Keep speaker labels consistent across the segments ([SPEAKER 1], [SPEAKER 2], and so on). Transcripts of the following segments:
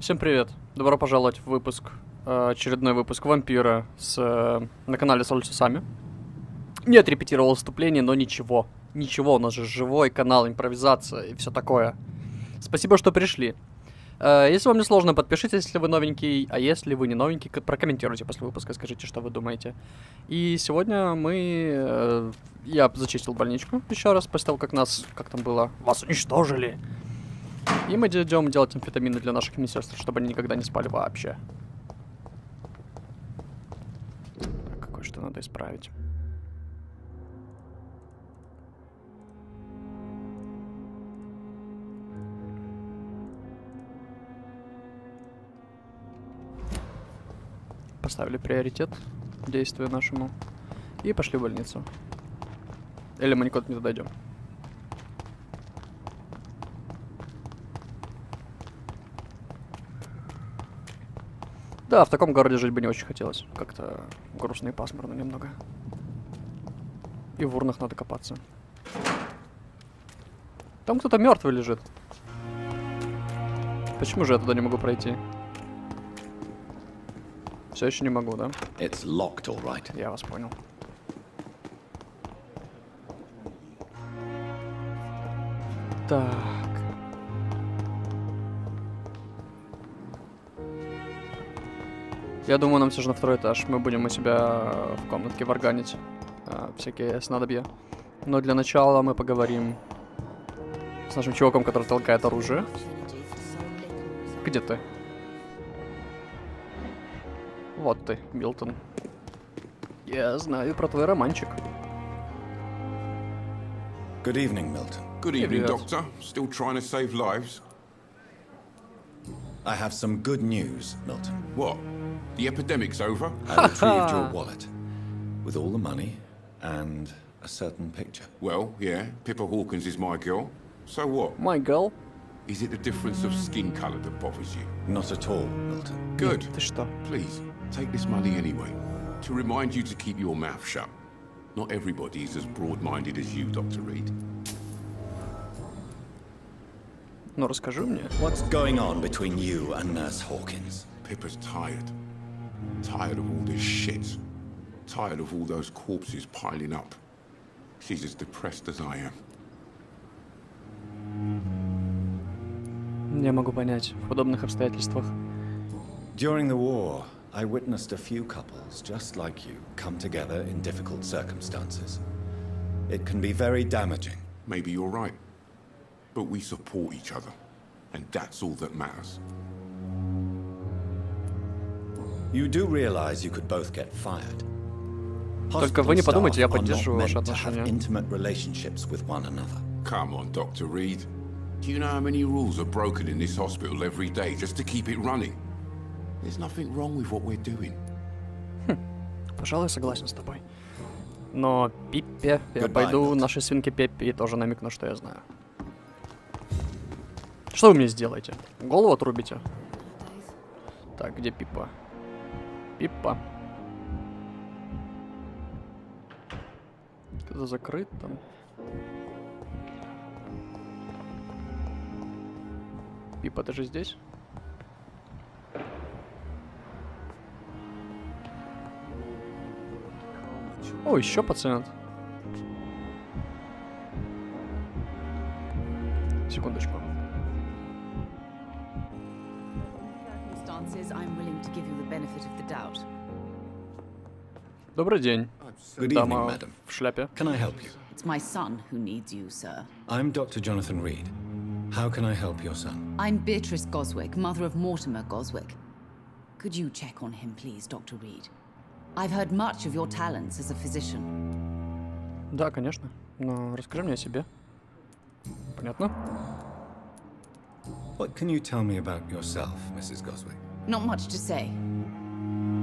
[SPEAKER 1] Всем привет! Добро пожаловать в выпуск, очередной выпуск Вампира на канале Соль с Усами. Не отрепетировал выступление, но ничего. Ничего, у нас же живой канал, импровизация и все такое. Спасибо, что пришли. Если вам не сложно, подпишитесь, если вы новенький, а если вы не новенький, прокомментируйте после выпуска, скажите, что вы думаете. И сегодня я зачистил больничку еще раз, после того, как как там было, вас уничтожили. И мы идем делать амфетамины для наших медсестр, чтобы они никогда не спали вообще. Кое-что надо исправить. Поставили приоритет действию нашему. И пошли в больницу. Или мы никуда не туда идем. Да, в таком городе жить бы не очень хотелось. Как-то грустно и пасмурно немного. И в урнах надо копаться. Там кто-то мертвый лежит. Почему же я туда не могу пройти? Все еще не могу, да?
[SPEAKER 2] It's locked, all right.
[SPEAKER 1] Я вас понял. Так. Я думаю, нам все же на второй этаж. Мы будем у себя в комнатке варганить всякие снадобья. Но для начала мы поговорим с нашим чуваком, который толкает оружие. Где ты? Вот ты, Милтон. Я знаю про твой романчик.
[SPEAKER 2] Good evening, Milton.
[SPEAKER 3] Good evening, Doctor. Still trying to save lives?
[SPEAKER 2] I have some good news, Milton.
[SPEAKER 3] What? The epidemic's over?
[SPEAKER 2] I retrieved your wallet with all the money and a certain picture.
[SPEAKER 3] Well, yeah, Pippa Hawkins is my girl. So what?
[SPEAKER 1] My girl?
[SPEAKER 3] Is it the difference of skin colour that bothers you?
[SPEAKER 2] Not at all, Milton.
[SPEAKER 3] Good.
[SPEAKER 1] Ты что?
[SPEAKER 3] Please, take this money anyway. To remind you to keep your mouth shut. Not everybody is as broad-minded as you, Dr. Reid.
[SPEAKER 1] Ну, расскажи мне.
[SPEAKER 2] What's going on between you and Nurse Hawkins?
[SPEAKER 3] Pippa's tired. Tired of all this shit. Tired of all those corpses piling up. She's as depressed as I am.
[SPEAKER 1] Я могу понять в подобных обстоятельствах.
[SPEAKER 2] During the war, I witnessed a few couples just like you come together in difficult circumstances. It can be very damaging.
[SPEAKER 3] Maybe you're right. But we support each other. And that's all that matters.
[SPEAKER 2] You do realize you could both get fired.
[SPEAKER 1] Только вы не подумайте, я поддерживаю ваши отношения.
[SPEAKER 2] Intimate relationships with one another.
[SPEAKER 3] Come on, Dr. Reid. Do you know how many rules are broken in this hospital every day just to keep it running? There's nothing wrong with what we're doing.
[SPEAKER 1] Пожалуй, согласен с тобой. Но Пиппе, я пойду нашей свинке Пеппи и тоже намекну, что я знаю. Что вы мне сделаете? Голову отрубите? Так, где Пиппа? Пиппа. Это закрыт там. Пиппа, ты же здесь? О, еще пациент. Секундочку. Добрый день.
[SPEAKER 2] Good evening,
[SPEAKER 1] Дама
[SPEAKER 2] madam.
[SPEAKER 1] в шляпе.
[SPEAKER 2] Can I help you?
[SPEAKER 4] It's my son who needs you, sir.
[SPEAKER 2] I'm Dr. Jonathan Reid. How can I help your son?
[SPEAKER 4] I'm Beatrice Goswick, mother of Mortimer Goswick. Could you check on him, please, Dr. Reid? I've heard much of your talents as a physician.
[SPEAKER 1] Да, конечно. Но расскажи мне о себе. Понятно?
[SPEAKER 2] What can you tell me about yourself, Mrs. Goswick?
[SPEAKER 4] Not much to say.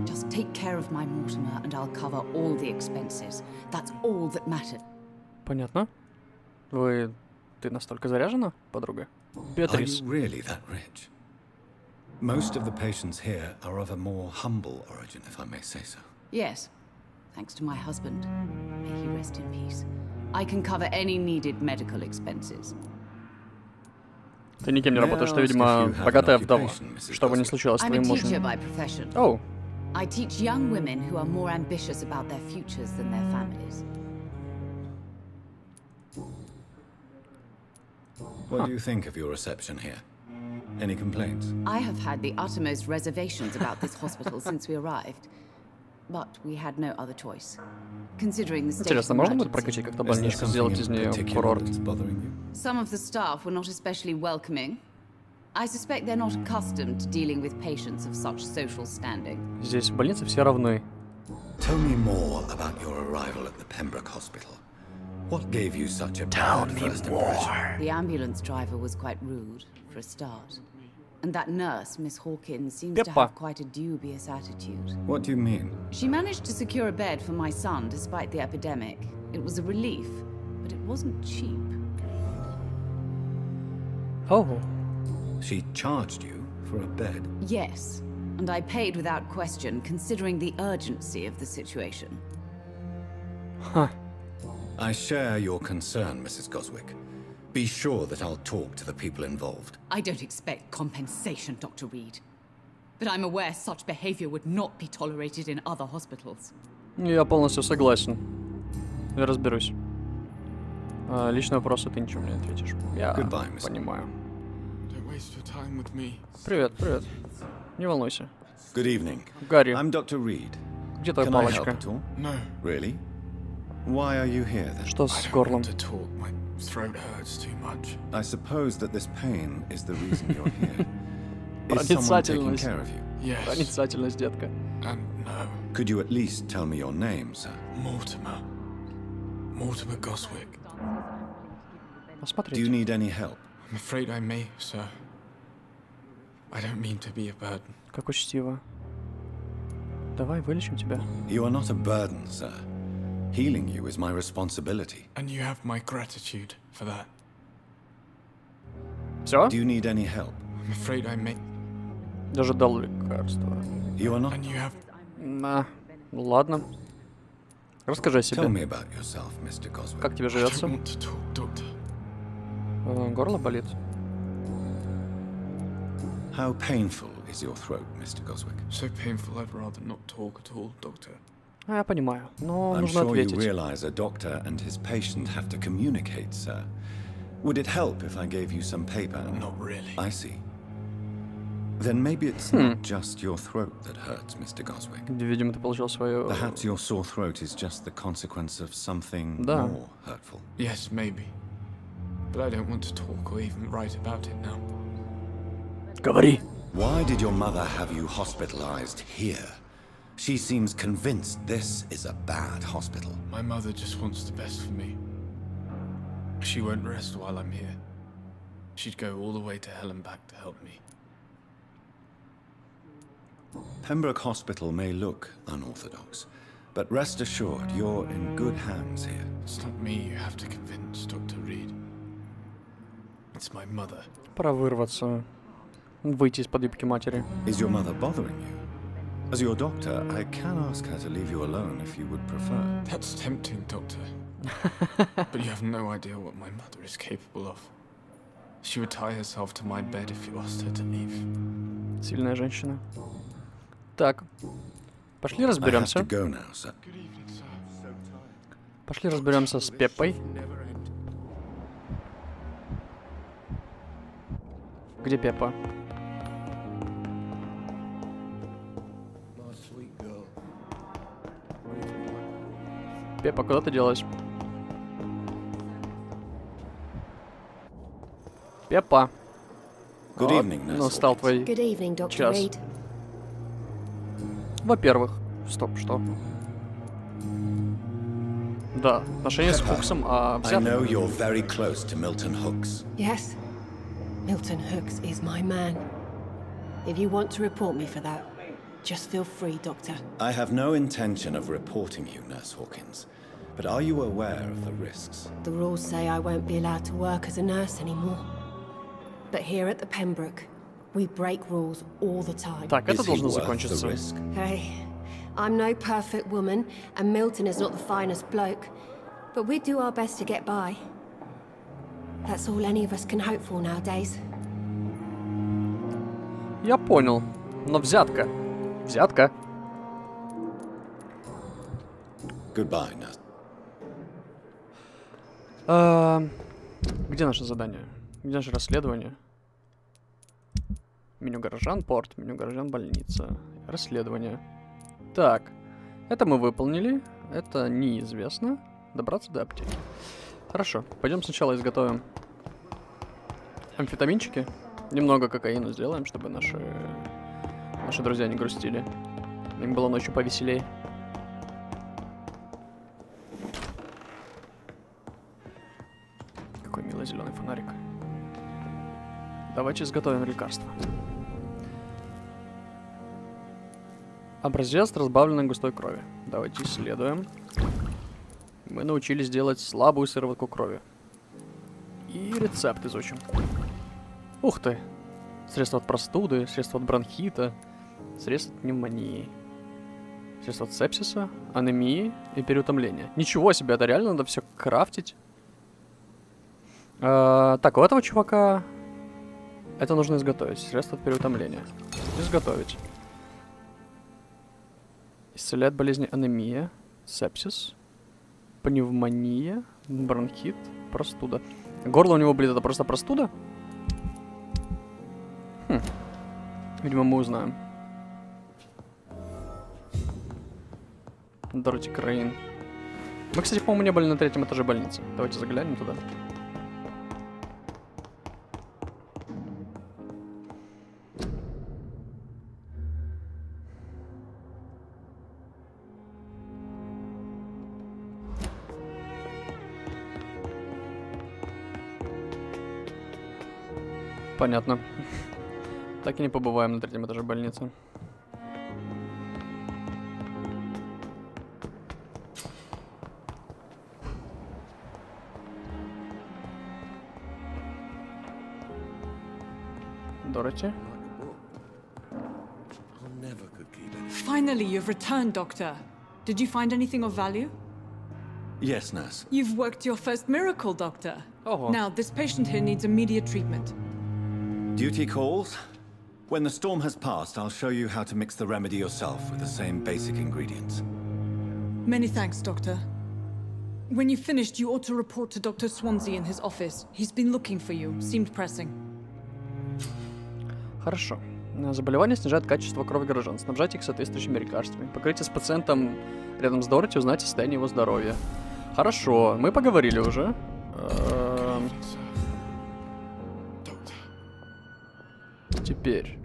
[SPEAKER 4] Just take care of my Mortimer and I'll cover all the expenses. That's all that matters.
[SPEAKER 1] Понятно. Ты настолько заряжена, подруга?
[SPEAKER 2] Are
[SPEAKER 1] Беатрис.
[SPEAKER 2] you really that rich? Most of the patients here are of a more humble origin, if I may say so.
[SPEAKER 4] Yes, thanks to my husband. May he rest in peace. I can cover any needed medical expenses.
[SPEAKER 1] Ты никем не работаешь, ты, видимо, богатая вдова. Что бы ни случилось с
[SPEAKER 4] I'm a
[SPEAKER 1] твоим
[SPEAKER 4] teacher
[SPEAKER 1] мужем.
[SPEAKER 4] by profession.
[SPEAKER 1] Оу,
[SPEAKER 4] I teach young women who are more ambitious about their futures than their families.
[SPEAKER 2] What do you think of your reception here? Any complaints?
[SPEAKER 4] I have had the uttermost reservations about this hospital since we arrived. But we had no other choice. Considering the state of
[SPEAKER 1] интересно, можно будет
[SPEAKER 4] emergency.
[SPEAKER 1] прокачать как-то
[SPEAKER 2] Is there
[SPEAKER 1] больничку,
[SPEAKER 2] something
[SPEAKER 1] сделать
[SPEAKER 2] in
[SPEAKER 1] из нее
[SPEAKER 2] particular
[SPEAKER 1] курорт?
[SPEAKER 2] that's bothering you?
[SPEAKER 4] Some of the staff were not especially welcoming. I suspect they're not accustomed to dealing with patients of such social standing.
[SPEAKER 1] Здесь в больнице все равны.
[SPEAKER 2] Tell me more about your arrival at the Pembroke Hospital. What gave you such a bad first impression?
[SPEAKER 4] The ambulance driver was quite rude, for a start. And that nurse, Miss Hawkins, seems to
[SPEAKER 1] Peppa.
[SPEAKER 4] have quite a dubious attitude.
[SPEAKER 2] What do you mean?
[SPEAKER 4] She managed to secure a bed for my son despite the epidemic. It was a relief, but it wasn't cheap.
[SPEAKER 1] Оу,
[SPEAKER 2] She charged you for a bed.
[SPEAKER 4] Yes, and I paid without question, considering the urgency of the situation.
[SPEAKER 2] I share your concern, Mrs. Goswick. Be sure that I'll talk to the people involved.
[SPEAKER 4] I don't expect compensation, Dr. Reed. But I'm aware such behavior would not be tolerated in other hospitals.
[SPEAKER 1] я полностью согласен. Я разберусь. Личные вопросы ты ничего мне не ответишь. Я
[SPEAKER 2] Goodbye, miss.
[SPEAKER 1] понимаю.
[SPEAKER 3] Don't waste your time with me.
[SPEAKER 1] Привет, привет. Не волнуйся.
[SPEAKER 2] Good evening.
[SPEAKER 1] Гарри,
[SPEAKER 2] I'm Dr. Reed.
[SPEAKER 1] где твоя
[SPEAKER 2] Can I help
[SPEAKER 1] палочка?
[SPEAKER 2] at all?
[SPEAKER 3] No,
[SPEAKER 2] Really? Why are you here then?
[SPEAKER 1] Что
[SPEAKER 3] I
[SPEAKER 1] с
[SPEAKER 3] don't
[SPEAKER 1] горлом?
[SPEAKER 3] want to talk. My throat hurts too much.
[SPEAKER 2] I suppose that this pain is the reason you're here. Is someone taking
[SPEAKER 1] Проницательность.
[SPEAKER 2] care of you?
[SPEAKER 3] Yes,
[SPEAKER 1] Проницательность, детка.
[SPEAKER 3] and no.
[SPEAKER 2] Could you at least tell me your name, sir?
[SPEAKER 3] Mortimer. Mortimer Goswick.
[SPEAKER 2] Do you
[SPEAKER 1] Посмотрите.
[SPEAKER 2] need any help?
[SPEAKER 3] I'm afraid I may, sir. I don't mean to be a burden.
[SPEAKER 1] Как учтиво. Давай, вылечим тебя.
[SPEAKER 2] You are not a burden, sir. Healing you is my responsibility.
[SPEAKER 3] And you have my gratitude for that.
[SPEAKER 1] Все?
[SPEAKER 2] Do you need any help?
[SPEAKER 3] I'm afraid I may.
[SPEAKER 1] Даже дал лекарство.
[SPEAKER 2] You are not.
[SPEAKER 3] And you have.
[SPEAKER 1] Ладно. Расскажи о
[SPEAKER 2] Tell
[SPEAKER 1] себе.
[SPEAKER 2] me about yourself, Mr. Goswick.
[SPEAKER 1] Как тебе
[SPEAKER 3] I don't
[SPEAKER 1] живется?
[SPEAKER 3] want to talk, doctor.
[SPEAKER 1] Горло болит.
[SPEAKER 2] How painful is your throat, Mr. Goswick?
[SPEAKER 3] So painful, I'd rather not talk at all, doctor.
[SPEAKER 1] Я понимаю, но
[SPEAKER 2] I'm
[SPEAKER 1] нужно
[SPEAKER 2] sure you
[SPEAKER 1] ответить.
[SPEAKER 2] realize a doctor and his patient have to communicate, sir. Would it help if I gave you some paper?
[SPEAKER 3] Not really.
[SPEAKER 2] I see. Then maybe it's not just your throat that hurts, Mr. Goswick.
[SPEAKER 1] Видимо, ты получил свою...
[SPEAKER 2] Perhaps your sore throat is just the consequence of something
[SPEAKER 1] Да.
[SPEAKER 2] more hurtful.
[SPEAKER 3] Yes, maybe. But I don't want to talk or even write about it now.
[SPEAKER 1] Говори.
[SPEAKER 2] Why did your mother have you hospitalized here? She seems convinced this is a bad hospital.
[SPEAKER 3] My mother just wants the best for me. She won't rest while I'm here. She'd go all the way to hell and back to help me.
[SPEAKER 2] Pembroke Hospital may look unorthodox, but rest assured you're in good hands here.
[SPEAKER 3] It's not me you have to convince, Dr. Reed. It's my mother.
[SPEAKER 1] Пора вырваться. Выйти из-под юбки матери.
[SPEAKER 2] Is your mother bothering you? As your doctor, I can ask her to leave you alone if you would prefer.
[SPEAKER 3] That's tempting, Doctor. But you have no idea what my mother is capable of. She would tie herself to my bed if you asked her to leave.
[SPEAKER 1] Сильная женщина. Так. Пошли
[SPEAKER 2] I have
[SPEAKER 1] разберемся.
[SPEAKER 2] to go now, sir.
[SPEAKER 3] Good evening, sir.
[SPEAKER 1] Пошли разберемся с Пеппой. Где Пеппа? Пеппа, куда ты делась? Пеппа.
[SPEAKER 2] Good evening, nurse.
[SPEAKER 1] Настал твой
[SPEAKER 5] Good evening, Dr.
[SPEAKER 1] час.
[SPEAKER 5] Reed.
[SPEAKER 1] Во-первых, стоп, что? Да, отношения с Хуксом,
[SPEAKER 2] I
[SPEAKER 1] взятка.
[SPEAKER 2] know you're very close to Milton Hooks.
[SPEAKER 5] Yes, Milton Hooks is my man. If you want to report me for that, just feel free, Doctor.
[SPEAKER 2] I have no intention of reporting you, Nurse Hawkins. But are you aware of the risks?
[SPEAKER 5] The rules say I won't be allowed to work as a nurse anymore. But here at the Pembroke, we break rules all the time.
[SPEAKER 1] Так, это
[SPEAKER 2] Is he
[SPEAKER 1] должно
[SPEAKER 2] worth the
[SPEAKER 1] закончиться.
[SPEAKER 2] risk?
[SPEAKER 5] Hey, I'm no perfect woman, and Milton is not the finest bloke. But we do our best to get by. That's all any of us can hope for nowadays.
[SPEAKER 1] Я понял. Но взятка. Взятка.
[SPEAKER 2] Goodbye, nurse.
[SPEAKER 1] Где наше задание? Где наше расследование? Меню горожан, порт, меню горожан, больница. Расследование. Так. Это мы выполнили. Это неизвестно. Добраться до аптеки. Хорошо. Пойдем сначала изготовим амфетаминчики. Немного кокаина сделаем, чтобы наши друзья не грустили. Им было ночью повеселей. Какой милый зеленый фонарик. Давайте изготовим лекарство. Образец разбавленной густой крови. Давайте исследуем. Мы научились делать слабую сыворотку крови. И рецепт изучим. Ух ты! Средства от простуды, средства от бронхита, средства от пневмонии, средства от сепсиса, анемии и переутомления. Ничего себе, это реально надо все крафтить. Так, у этого чувака это нужно изготовить. Средства от переутомления. Изготовить. Исцеляет болезни анемия, сепсис, пневмония, бронхит, простуда. Горло у него, блин, это просто простуда? Видимо, мы узнаем. Дороти Краин. Мы, кстати, по-моему, не были на 3-м этаже больницы. Давайте заглянем туда. Понятно. Так и не побываем на 3-м этаже больницы. Дороти.
[SPEAKER 6] Finally, you've returned, Doctor. Did you find anything of value?
[SPEAKER 2] Yes, nurse.
[SPEAKER 6] You've worked your first miracle, Doctor.
[SPEAKER 1] Oh.
[SPEAKER 6] Now, this patient here needs immediate treatment.
[SPEAKER 2] Duty calls. When the storm has passed, I'll show you how to mix the remedy yourself with the same basic ingredients.
[SPEAKER 6] Many thanks, Doctor. When you've finished, you ought to report to Dr. Swansea in his office. He's been looking for you. Seemed pressing.
[SPEAKER 1] Хорошо. Заболевание снижает качество крови горожан. Снабжайте их соответствующими лекарствами. Покройте с пациентом рядом с Дороти, узнайте состояние его здоровья. Хорошо, мы поговорили уже. Теперь.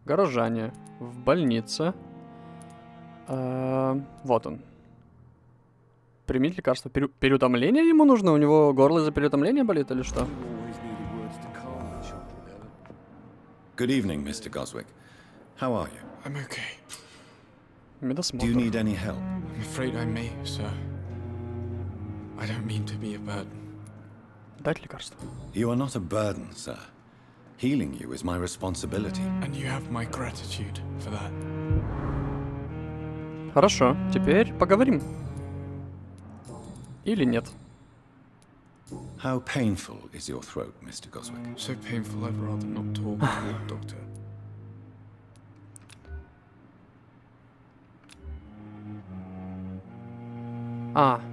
[SPEAKER 1] Горожане. В больнице. Вот он. Примите лекарство. Переутомление ему нужно? У него горло из-за переутомления болит или что?
[SPEAKER 2] Good evening, Mr. Goswick. How are you?
[SPEAKER 7] I'm okay.
[SPEAKER 1] Медосмотр.
[SPEAKER 2] Do you need any help?
[SPEAKER 7] I'm afraid I may, sir. I don't mean to be a burden.
[SPEAKER 1] Дать лекарство.
[SPEAKER 2] You are not a burden, sir. Healing you is my responsibility.
[SPEAKER 7] And you have my gratitude for that.
[SPEAKER 1] Хорошо, теперь поговорим. Или нет?
[SPEAKER 2] How painful is your throat, Mr. Goswick?
[SPEAKER 7] So painful I'd rather not talk to a doctor.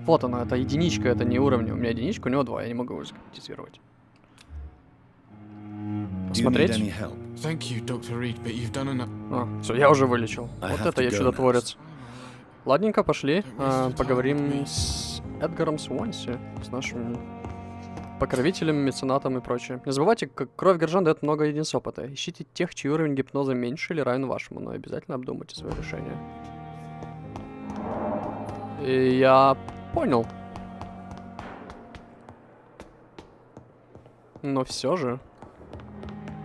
[SPEAKER 1] Вот оно, это единичка, это не уровень. У меня единичка, у него 2, я не могу его скомпенсировать.
[SPEAKER 2] Do you need
[SPEAKER 1] Посмотреть?
[SPEAKER 2] any help?
[SPEAKER 7] Thank you, Dr. Reed, but you've done enough.
[SPEAKER 1] Все, я уже вылечил.
[SPEAKER 2] I
[SPEAKER 1] Вот
[SPEAKER 2] have
[SPEAKER 1] это
[SPEAKER 2] to
[SPEAKER 1] я
[SPEAKER 2] go
[SPEAKER 1] чудотворец. Ладненько, пошли.
[SPEAKER 7] Don't waste your time
[SPEAKER 1] Поговорим
[SPEAKER 7] with me.
[SPEAKER 1] с Эдгаром Суонси, с нашим покровителем, меценатом и прочее. Не забывайте, кровь горожан дает много единиц опыта. Ищите тех, чей уровень гипноза меньше или равен вашему, но обязательно обдумайте свое решение. И я понял. Но все же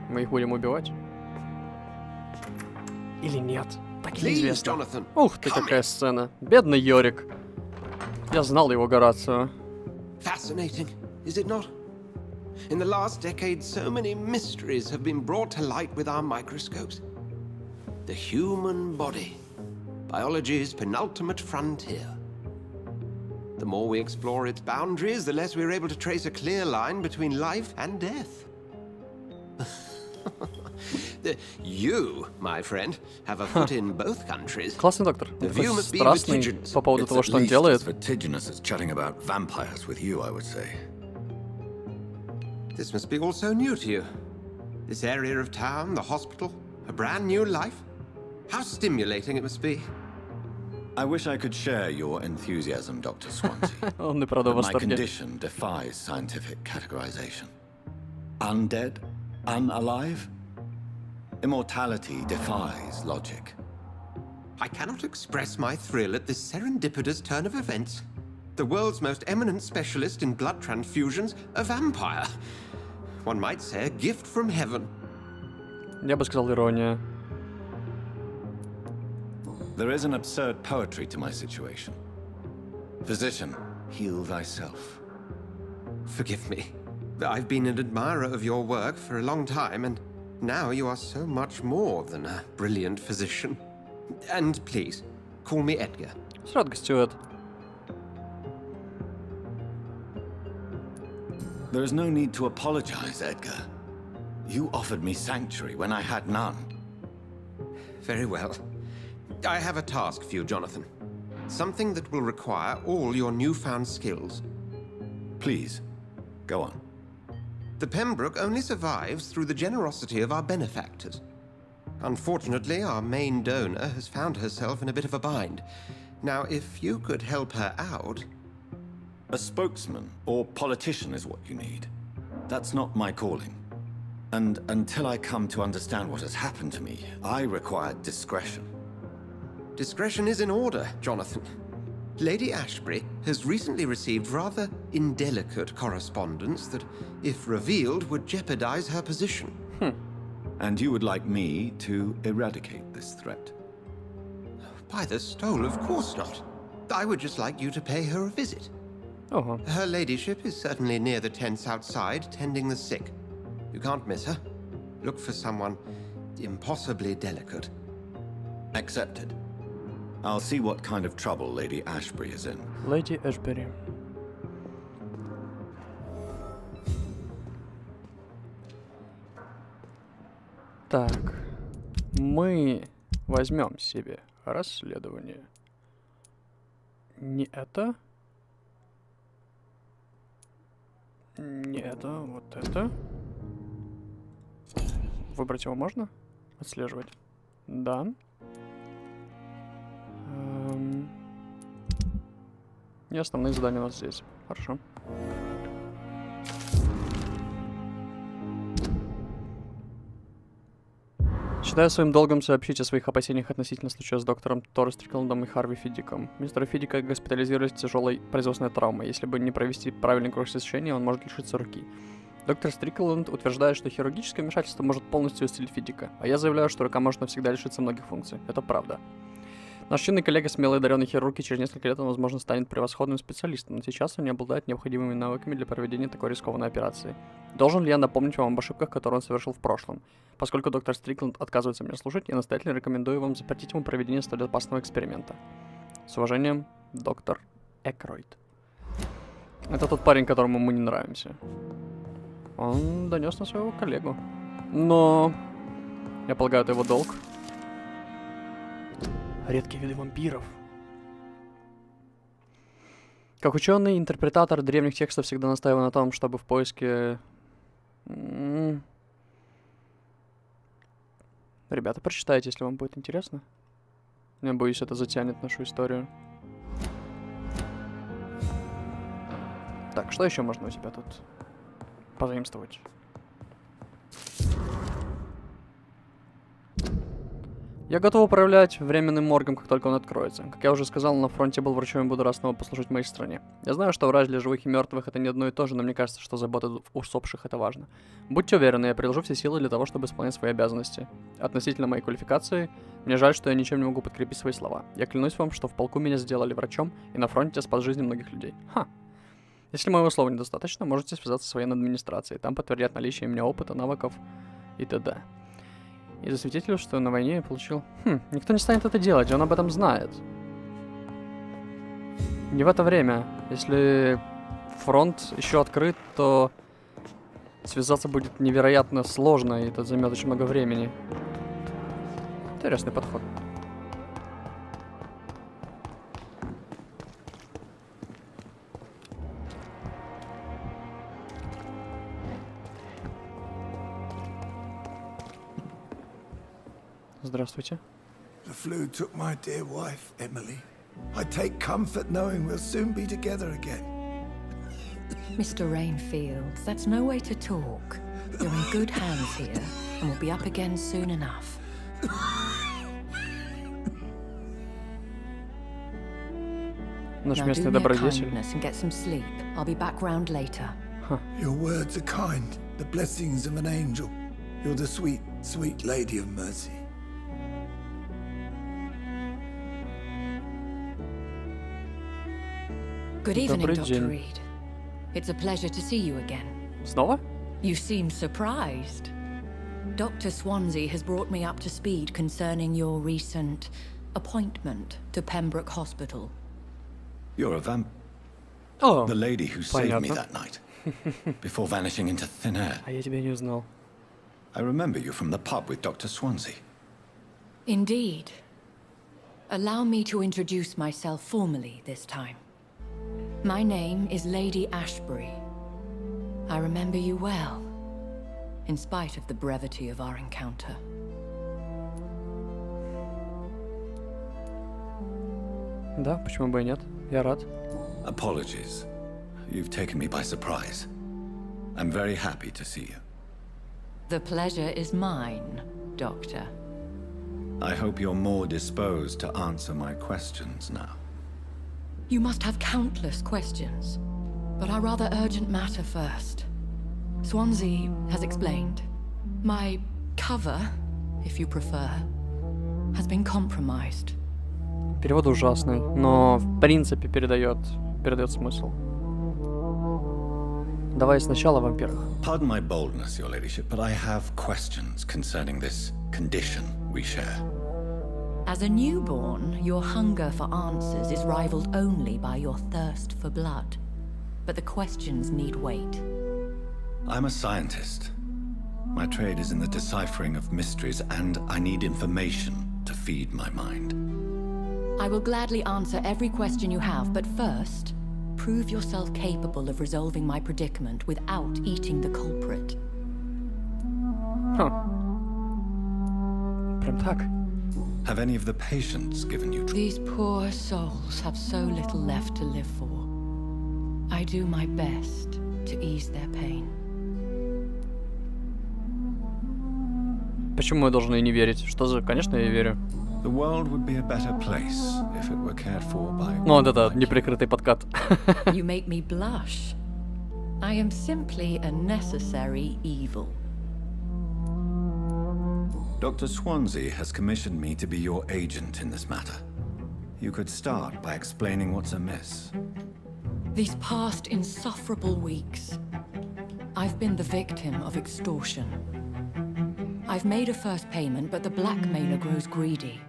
[SPEAKER 1] мы их будем убивать. Или нет? Так и неизвестно.
[SPEAKER 8] Jonathan.
[SPEAKER 1] Ух ты, какая сцена. Бедный Йорик. Я знал его, Горацио.
[SPEAKER 8] Fascinating, is it not? In the last decade, so many mysteries have been brought to light with our microscopes. The human body, biology's penultimate frontier. The more we explore its boundaries, the less we're able to trace a clear line between life and death. You, my friend, have a foot in both countries.
[SPEAKER 1] Классный доктор.
[SPEAKER 8] The view
[SPEAKER 1] Такой
[SPEAKER 8] must be
[SPEAKER 1] страстный
[SPEAKER 8] vertiginous.
[SPEAKER 1] по поводу
[SPEAKER 2] It's
[SPEAKER 1] того,
[SPEAKER 2] at
[SPEAKER 1] что он
[SPEAKER 2] least
[SPEAKER 1] делает.
[SPEAKER 2] as vertiginous as chatting about vampires with you, I would say.
[SPEAKER 8] This must be all so new to you. This area of town, the hospital, a brand new life. How stimulating it must be.
[SPEAKER 2] I wish I could share your enthusiasm, Dr. Swansea.
[SPEAKER 1] Он и правда в
[SPEAKER 2] But my
[SPEAKER 1] восторге.
[SPEAKER 2] condition defies scientific categorization. Undead? Unalive? Immortality defies logic.
[SPEAKER 8] I cannot express my thrill at this serendipitous turn of events. The world's most eminent specialist in blood transfusions, a vampire. One might say a gift from heaven.
[SPEAKER 1] Я бы сказал, ирония.
[SPEAKER 2] There is an absurd poetry to my situation. Physician, heal thyself.
[SPEAKER 8] Forgive me. I've been an admirer of your work for a long time, and now you are so much more than a brilliant physician. And please, call me Edgar.
[SPEAKER 1] С радостью, Эд.
[SPEAKER 2] There is no need to apologize, Edgar. You offered me sanctuary when I had none.
[SPEAKER 8] Very well. I have a task for you, Jonathan. Something that will require all your newfound skills.
[SPEAKER 2] Please, go on.
[SPEAKER 8] The Pembroke only survives through the generosity of our benefactors. Unfortunately, our main donor has found herself in a bit of a bind. Now, if you could help her out...
[SPEAKER 2] A spokesman or politician is what you need. That's not my calling. And until I come to understand what has happened to me, I require discretion.
[SPEAKER 8] Discretion is in order, Jonathan. Lady Ashbury has recently received rather indelicate correspondence that, if revealed, would jeopardize her position.
[SPEAKER 2] And you would like me to eradicate this threat?
[SPEAKER 8] By the stole, of course not. I would just like you to pay her a visit.
[SPEAKER 1] Ого.
[SPEAKER 8] Her ladyship is certainly near the tents outside, tending the sick. You can't miss her. Look for someone impossibly delicate.
[SPEAKER 2] Accepted. I'll see what kind of trouble Lady Ashbury is in.
[SPEAKER 1] Леди Эшбери. Так. Мы возьмем себе расследование. Не это. Не это, вот это. Выбрать его можно? Отслеживать. Да. И основные задания у нас здесь. Хорошо. Считаю своим долгом сообщить о своих опасениях относительно случая с доктором Стриклендом и Харви Фиддиком. Мистера Фиддика госпитализировали с тяжелой производственной травмой. Если бы не провести правильный курс лечения, он может лишиться руки. Доктор Стрикленд утверждает, что хирургическое вмешательство может полностью исцелить Фиддика, а я заявляю, что рука может навсегда лишиться многих функций. Это правда. Наш юный коллега, смелый одаренный хирург, и через несколько лет он, возможно, станет превосходным специалистом, но сейчас он не обладает необходимыми навыками для проведения такой рискованной операции. Должен ли я напомнить вам об ошибках, которые он совершил в прошлом? Поскольку доктор Стрикленд отказывается мне слушать, я настоятельно рекомендую вам запретить ему проведение столь опасного эксперимента. С уважением, доктор Экройд. Это тот парень, которому мы не нравимся. Он донес на своего коллегу. Но я полагаю, это его долг. Редкие виды вампиров. Как ученый, интерпретатор древних текстов всегда настаиваю на том, чтобы в поиске... Ребята, прочитайте, если вам будет интересно. Я боюсь, это затянет нашу историю. Так, что еще можно у себя тут позаимствовать? Я готов управлять временным моргом, как только он откроется. Как я уже сказал, на фронте был врачом и буду рад снова послужить моей стране. Я знаю, что врач для живых и мертвых это не одно и то же, но мне кажется, что забота усопших это важно. Будьте уверены, я приложу все силы для того, чтобы исполнять свои обязанности. Относительно моей квалификации, мне жаль, что я ничем не могу подкрепить свои слова. Я клянусь вам, что в полку меня сделали врачом, и на фронте я спас жизни многих людей. Ха. Если моего слова недостаточно, можете связаться с военной администрацией. Там подтвердят наличие у меня опыта, навыков и т.д. И засвидетелю, что на войне я получил... никто не станет это делать, он об этом знает. Не в это время. Если фронт еще открыт, то связаться будет невероятно сложно, и это займет очень много времени. Интересный подход. Здравствуйте.
[SPEAKER 9] The flu took my dear wife, Emily. I take comfort knowing we'll soon be together again.
[SPEAKER 5] Mr. Rainfield, that's no way to talk. You're in good hands here, and we'll be up again soon enough.
[SPEAKER 1] Наш
[SPEAKER 5] Now do
[SPEAKER 1] местный
[SPEAKER 5] me a
[SPEAKER 1] добродетель.
[SPEAKER 5] kindness and get some sleep. I'll be back round later.
[SPEAKER 9] Your words are kind, the blessings of an angel. You're the sweet, sweet lady of mercy.
[SPEAKER 5] Good evening,
[SPEAKER 1] Добрый
[SPEAKER 5] Dr.
[SPEAKER 1] день.
[SPEAKER 5] Reed. It's a pleasure to see you again.
[SPEAKER 1] Снова?
[SPEAKER 5] You seem surprised. Dr. Swansea has brought me up to speed concerning your recent appointment to Pembroke Hospital.
[SPEAKER 2] You're a vamp.
[SPEAKER 1] О,
[SPEAKER 2] The lady who saved me
[SPEAKER 1] понятно.
[SPEAKER 2] that night. Before vanishing into thin air.
[SPEAKER 1] А я тебя не узнал.
[SPEAKER 2] I remember you from the pub with Dr. Swansea.
[SPEAKER 5] Indeed. Allow me to introduce myself formally this time. My name is Lady Ashbury. I remember you well, in spite of the brevity of our encounter.
[SPEAKER 1] Да, почему бы и нет? Я рад.
[SPEAKER 2] Apologies. You've taken me by surprise. I'm very happy to see you.
[SPEAKER 5] The pleasure is mine, Doctor.
[SPEAKER 2] I hope you're more disposed to answer my questions now.
[SPEAKER 5] You must have countless questions, but our rather urgent matter first. Swansea has explained. My cover, if you prefer, has been compromised.
[SPEAKER 1] Перевод ужасный, но в принципе передает смысл. Давай сначала о вампирах.
[SPEAKER 2] Pardon my boldness, your ladyship, but I have questions concerning this condition we share.
[SPEAKER 5] As a newborn, your hunger for answers is rivaled only by your thirst for blood. But the questions need wait.
[SPEAKER 2] I'm a scientist. My trade is in the deciphering of mysteries, and I need information to feed my mind.
[SPEAKER 5] I will gladly answer every question you have, but first, prove yourself capable of resolving my predicament without eating the culprit.
[SPEAKER 1] Прям так.
[SPEAKER 2] Have any of the patients given you
[SPEAKER 5] These poor souls have so little left to live for. I do my best to ease their pain.
[SPEAKER 1] Почему мы должны не верить? Что за... Конечно, я верю.
[SPEAKER 2] The world would be a better place if it were cared for by...
[SPEAKER 1] Ну, вот это неприкрытый подкат.
[SPEAKER 5] You make me blush. I am simply a necessary evil.
[SPEAKER 2] Dr. Swansea has commissioned me to be your agent in this matter. You could start by explaining what's amiss.
[SPEAKER 5] These past insufferable weeks, I've been the victim of extortion. I've made a first payment, but the blackmailer grows greedy.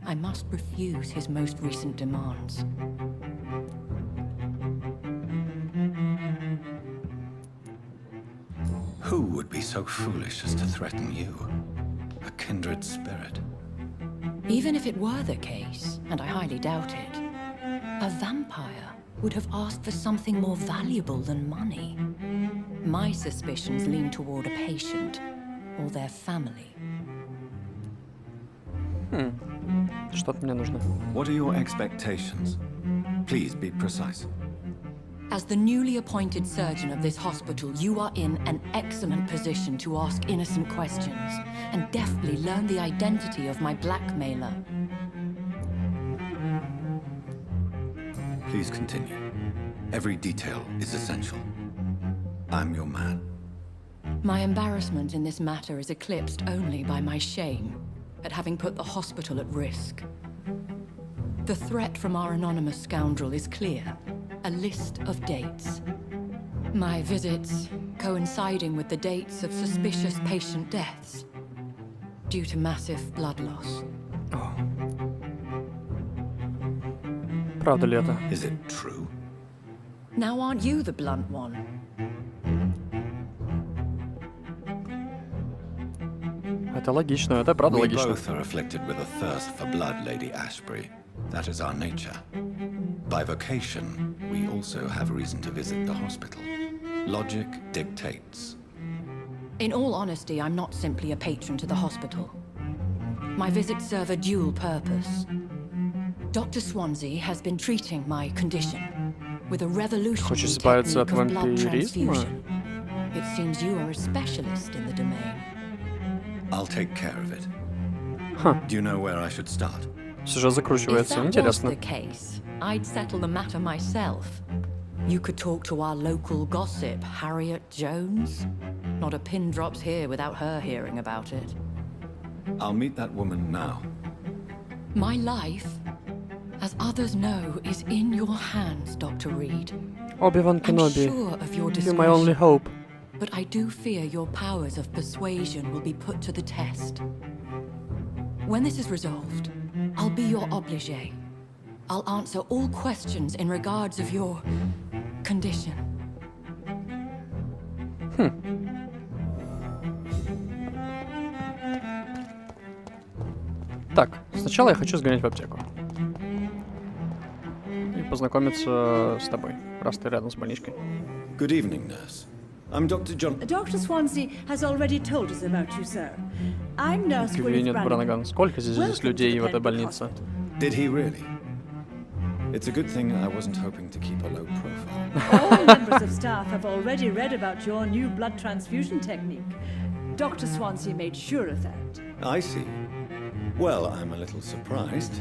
[SPEAKER 5] I must refuse his most recent demands.
[SPEAKER 2] Who would be so foolish as to threaten you? A kindred spirit.
[SPEAKER 5] Even if it were the case, and I highly doubt it, a vampire would have asked for something more valuable than money. My suspicions lean toward a patient or their family.
[SPEAKER 1] Что-то мне нужно.
[SPEAKER 2] What are your expectations? Please be precise.
[SPEAKER 5] As the newly appointed surgeon of this hospital, you are in an excellent position to ask innocent questions and deftly learn the identity of my blackmailer.
[SPEAKER 2] Please continue. Every detail is essential. I'm your man.
[SPEAKER 5] My embarrassment in this matter is eclipsed only by my shame at having put the hospital at risk. The threat from our anonymous scoundrel is clear. A list of dates. My visits coinciding with the dates of suspicious patient deaths due to massive blood loss.
[SPEAKER 1] Правда ли это?
[SPEAKER 2] Is it true?
[SPEAKER 5] Now aren't you the blunt one?
[SPEAKER 1] Это логично, это правда
[SPEAKER 2] We
[SPEAKER 1] логично.
[SPEAKER 2] both are afflicted with a thirst for blood, Lady Ashbury. That is our nature. By vocation, we also have reason to visit the hospital. Logic dictates.
[SPEAKER 5] In all honesty, I'm not simply a patron to the hospital. My visits serve a dual purpose. Dr. Swansea has been treating my condition with a revolutionary
[SPEAKER 1] Хочешь избавиться от
[SPEAKER 5] technique of blood
[SPEAKER 1] вампиризма?
[SPEAKER 5] transfusion. It seems you are a specialist in the domain.
[SPEAKER 2] I'll take care of it. Do you know where I should start?
[SPEAKER 1] Сюжет
[SPEAKER 5] If
[SPEAKER 1] закручивается,
[SPEAKER 5] that was
[SPEAKER 1] интересно.
[SPEAKER 5] the case, I'd settle the matter myself. You could talk to our local gossip, Harriet Jones. Not a pin drops here without her hearing about it.
[SPEAKER 2] I'll meet that woman now.
[SPEAKER 5] My life, as others know, is in your hands, Dr. Reed.
[SPEAKER 1] Оби-Ван
[SPEAKER 5] I'm
[SPEAKER 1] Кеноби,
[SPEAKER 5] sure of your
[SPEAKER 1] you're my only
[SPEAKER 5] discretion,
[SPEAKER 1] hope.
[SPEAKER 5] but I do fear your powers of persuasion will be put to the test. When this is resolved, I'll be your obligé. I'll answer all questions in regards of your condition.
[SPEAKER 1] Так, сначала я хочу сгонять в аптеку. И познакомиться с тобой, раз ты рядом с больничкой.
[SPEAKER 2] Good evening, nurse. I'm Dr. John...
[SPEAKER 10] Dr. Swansea has already told us about you, sir. I'm Nurse Gwyneth
[SPEAKER 1] Квинет
[SPEAKER 10] Brannigan.
[SPEAKER 1] Бранаган. Сколько здесь
[SPEAKER 10] Welcome to
[SPEAKER 1] людей
[SPEAKER 10] the
[SPEAKER 1] в этой
[SPEAKER 10] Pembroke
[SPEAKER 1] больнице?
[SPEAKER 10] Hospital.
[SPEAKER 2] Did he really? It's a good thing I wasn't hoping to keep a low profile.
[SPEAKER 10] All members of staff have already read about your new blood transfusion technique. Dr. Swansea made sure of that.
[SPEAKER 2] I see. Well, I'm a little surprised,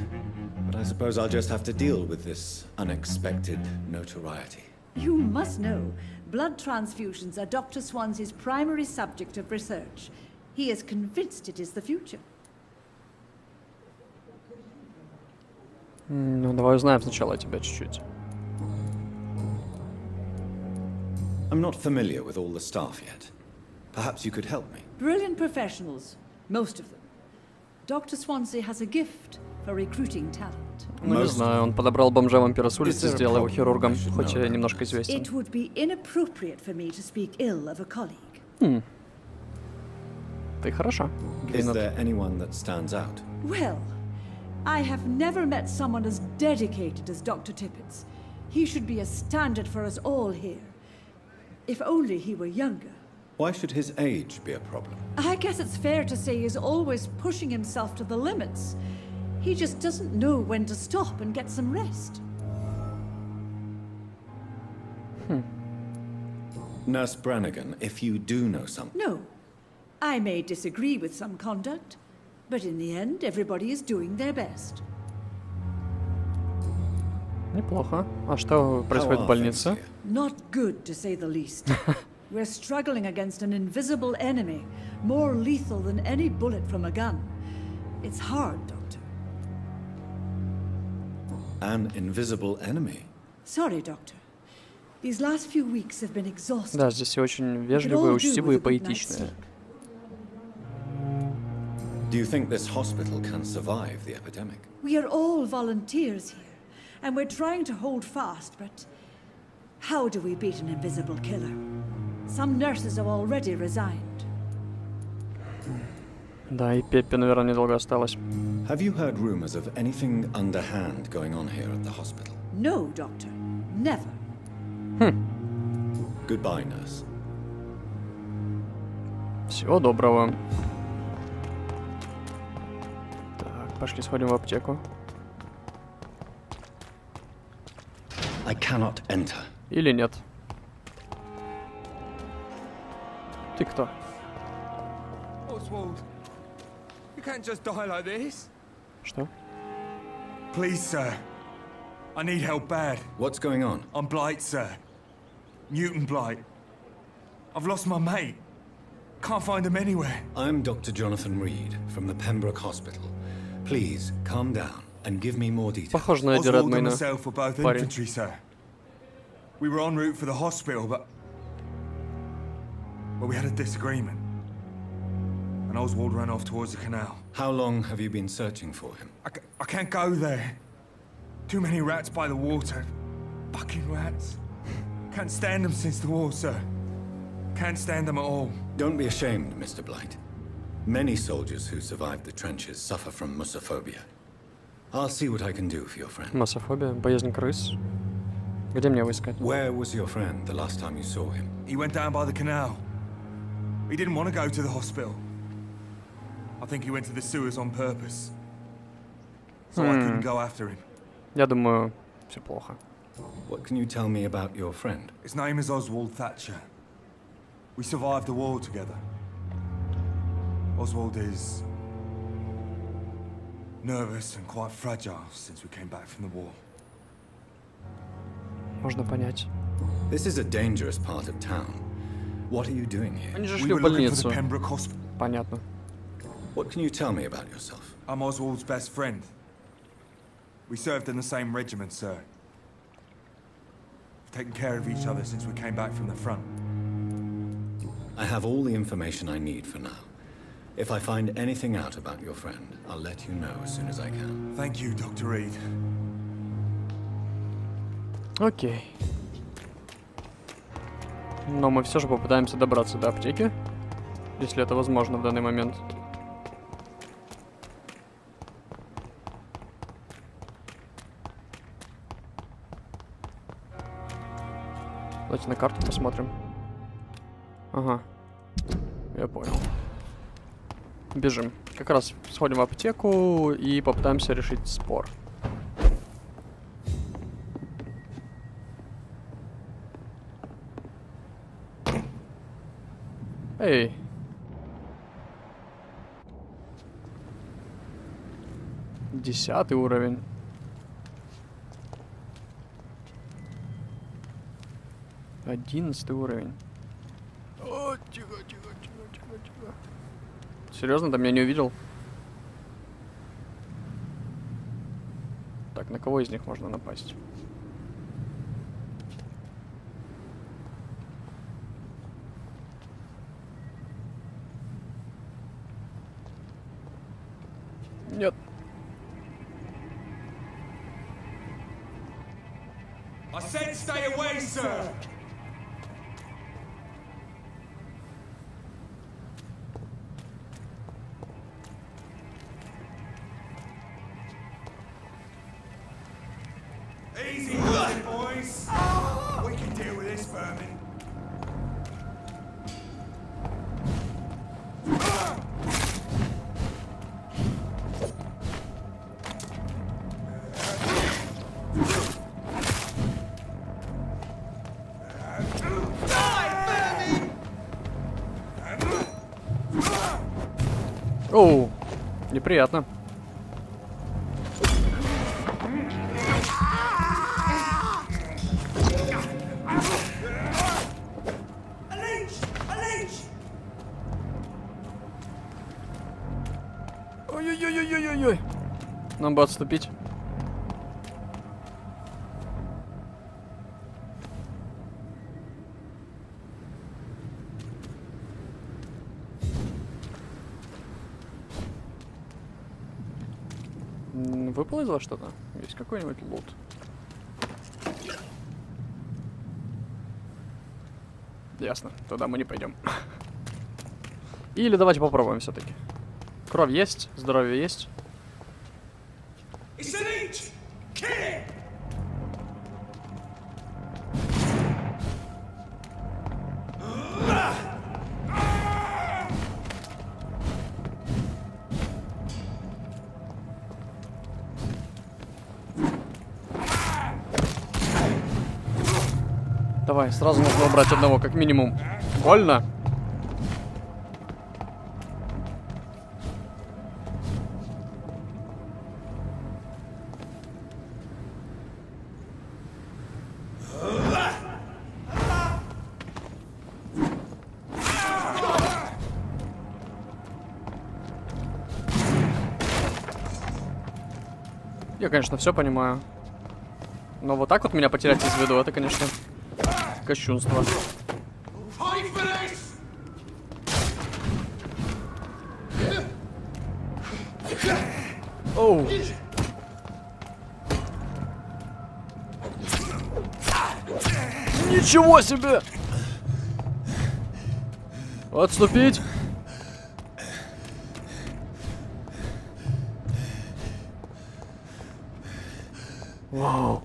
[SPEAKER 2] but I suppose I'll just have to deal with this unexpected notoriety.
[SPEAKER 10] You must know, blood transfusions are Dr. Swansea's primary subject of research. He is convinced it is the future.
[SPEAKER 1] Ну, давай узнаем сначала тебя чуть-чуть.
[SPEAKER 2] I'm not familiar with all the staff yet. Perhaps you could help me.
[SPEAKER 10] Brilliant professionals, most of them. Dr. Swansea has a gift for recruiting talent.
[SPEAKER 1] Ну, не знаю, он подобрал бомжа-вампира с улицы, сделал его хирургом, хоть и немножко известен.
[SPEAKER 10] It would be inappropriate for me to speak ill of a colleague.
[SPEAKER 1] Ты хороша,
[SPEAKER 2] Is
[SPEAKER 1] Гвинет.
[SPEAKER 2] there anyone that stands out?
[SPEAKER 10] Well, I have never met someone as dedicated as Dr. Tippett's. He should be a standard for us all here. If only he were younger.
[SPEAKER 2] Why should his age be a problem?
[SPEAKER 10] I guess it's fair to say he's always pushing himself to the limits. He just doesn't know when to stop and get some rest.
[SPEAKER 2] Nurse Brannigan, if you do know something...
[SPEAKER 10] No. I may disagree with some conduct, but in the end, everybody is doing their best.
[SPEAKER 1] Неплохо. А что происходит в больнице?
[SPEAKER 10] Not good, to say the least. We're struggling against an invisible enemy, more lethal than any bullet from a gun. It's hard, Doctor.
[SPEAKER 2] An invisible enemy?
[SPEAKER 10] Sorry, Doctor. These last few weeks have been exhausting.
[SPEAKER 1] Да, здесь все очень вежливые, учтивые и поэтичные.
[SPEAKER 2] Do you think this hospital can survive the epidemic?
[SPEAKER 10] We are all volunteers here, and we're trying to hold fast, but how do we beat an invisible killer? Some nurses have already resigned.
[SPEAKER 1] Да, и Пеппи, наверное, недолго осталось.
[SPEAKER 2] Have you heard rumors of anything underhand going on here at the hospital?
[SPEAKER 10] No, Doctor. Never.
[SPEAKER 2] Goodbye, nurse.
[SPEAKER 1] Всего доброго. Так, пошли сходим в аптеку.
[SPEAKER 2] I cannot enter.
[SPEAKER 1] Или нет? Ты кто?
[SPEAKER 7] Oswald, you can't just die like this.
[SPEAKER 1] Что?
[SPEAKER 11] Please, sir. I need help bad.
[SPEAKER 2] What's going on?
[SPEAKER 11] I'm Blight, sir. Newton Blight. I've lost my mate. Can't find him anywhere.
[SPEAKER 2] I'm Dr. Jonathan Rid from the Pembroke Hospital. Please, calm down and give me more details.
[SPEAKER 1] Похож на Эдди
[SPEAKER 11] Oswald and
[SPEAKER 1] Редмейна.
[SPEAKER 11] myself were both
[SPEAKER 1] Парень.
[SPEAKER 11] infantry, sir. We were en route for the hospital, but we had a disagreement. And Oswald ran off towards the canal.
[SPEAKER 2] How long have you been searching for him?
[SPEAKER 11] I can't go there. Too many rats by the water. Fucking rats. Can't stand them since the war, sir. Can't stand them at all.
[SPEAKER 2] Don't be ashamed, Mr. Blight. Many soldiers who survived the trenches suffer from musophobia. I'll see what I can do for your friend.
[SPEAKER 1] Массофобия, боязнь крыс. Где мне его искать?
[SPEAKER 2] Where was your friend the last time you saw him?
[SPEAKER 11] He went down by the canal. He didn't want to go to the hospital. I think he went to the sewers on purpose. So I couldn't go after him.
[SPEAKER 1] Я думаю, все плохо.
[SPEAKER 2] What can you tell me about your friend?
[SPEAKER 11] His name is Oswald Thatcher. We survived the war together. Oswald is nervous and quite fragile since we came back from the war.
[SPEAKER 1] Можно понять.
[SPEAKER 2] This is a dangerous part of town. What are you doing here?
[SPEAKER 1] Они же
[SPEAKER 11] We
[SPEAKER 1] шли
[SPEAKER 11] were
[SPEAKER 1] в
[SPEAKER 11] looking for the
[SPEAKER 1] больницу.
[SPEAKER 11] Pembroke Hospital.
[SPEAKER 1] Понятно.
[SPEAKER 2] What can you tell me about yourself?
[SPEAKER 11] I'm Oswald's best friend. We served in the same regiment, sir. We've taken care of each other since we came back from the front.
[SPEAKER 2] I have all the information I need for now. If I find anything out about your friend, I'll let you know as soon as I can.
[SPEAKER 11] Thank you, Dr. Reid.
[SPEAKER 1] Окей. Но мы все же попытаемся добраться до аптеки, если это возможно в данный момент. Давайте на карту посмотрим. Ага. Я понял. Бежим. Как раз сходим в аптеку и попытаемся решить спор. Эй. Десятый уровень. Одиннадцатый уровень. О, тихо, тихо, тихо, тихо, тихо. Серьезно, там меня не увидел? Так, на кого из них можно напасть? Нет.
[SPEAKER 11] I said stay away, sir! Easy, boys! We can deal with this vermin.
[SPEAKER 1] Оу, неприятно. Ой-ой-ой-ой-ой-ой. Нам бы отступить. Выплыло что-то? Есть какой-нибудь лут? Ясно, туда мы не пойдем. Или давайте попробуем все-таки. Кровь есть, здоровье есть. Давай, сразу нужно убрать одного, как минимум. Больно? Я, конечно, все понимаю. Но вот так вот меня потерять из виду, это, конечно, кощунство. Оу. Ничего себе! Вау.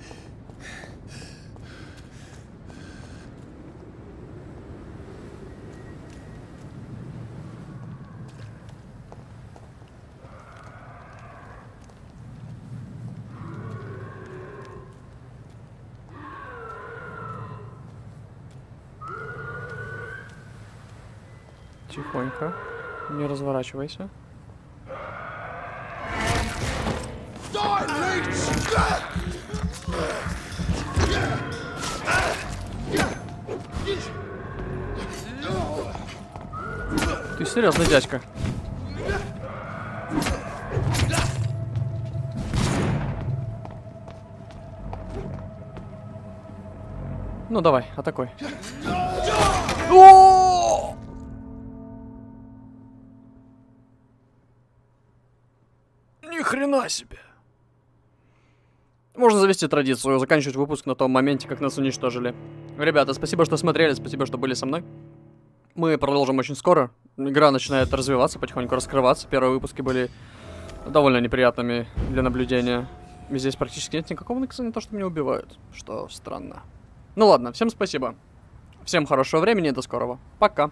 [SPEAKER 1] Тихонько. Не разворачивайся. Ты серьезный дядька. Ну давай, атакуй. О! Ни хрена себе. Можно завести традицию, заканчивать выпуск на том моменте, как нас уничтожили. Ребята, спасибо, что смотрели, спасибо, что были со мной. Мы продолжим очень скоро. Игра начинает развиваться, потихоньку раскрываться. Первые выпуски были довольно неприятными для наблюдения. Здесь практически нет никакого наказания, то, что меня убивают. Что странно. Ну ладно, всем спасибо. Всем хорошего времени и до скорого. Пока.